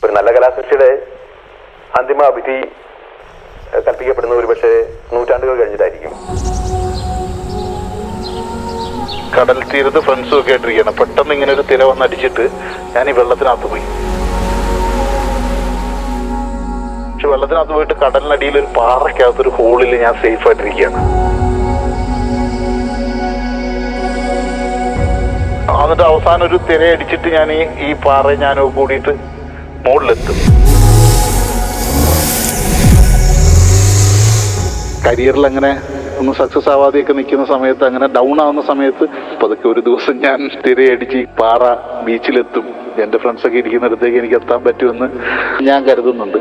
ഒരു നല്ല കലാസൃഷ്ടിയുടെ അന്തിമ വിധി കൽപ്പിക്കപ്പെടുന്ന ഒരു പക്ഷേ നൂറ്റാണ്ടുകൾ കഴിഞ്ഞിട്ടായിരിക്കും. കടൽ തീരത്ത് ഫ്രണ്ട്സും ഒക്കെ ആയിട്ടിരിക്കുകയാണ്. പെട്ടെന്ന് ഇങ്ങനെ ഒരു തിര വന്നടിച്ചിട്ട് ഞാൻ ഈ വെള്ളത്തിനകത്ത് പോയി. പക്ഷെ വെള്ളത്തിനകത്ത് പോയിട്ട് കടലിനടിയിൽ ഒരു പാറയ്ക്കകത്തൊരു ഹോളിൽ ഞാൻ സേഫ് ആയിട്ടിരിക്കുകയാണ്. എന്നിട്ട് അവസാനം ഒരു തിര അടിച്ചിട്ട് ഞാൻ ഈ പാറ ഞാനോ കൂടിയിട്ട് മുകളിലെത്തും. കരിയറിൽ അങ്ങനെ ഒന്ന് സക്സസ് ആവാതെയൊക്കെ നിൽക്കുന്ന സമയത്ത്, അങ്ങനെ ഡൗൺ ആവുന്ന സമയത്ത് പതുക്കെ ഒരു ദിവസം ഞാൻ തിരയടിച്ച് പാറ ബീച്ചിലെത്തും. എൻ്റെ ഫ്രണ്ട്സൊക്കെ ഇരിക്കുന്നിടത്തേക്ക് എനിക്ക് എത്താൻ പറ്റുമെന്ന് ഞാൻ കരുതുന്നുണ്ട്.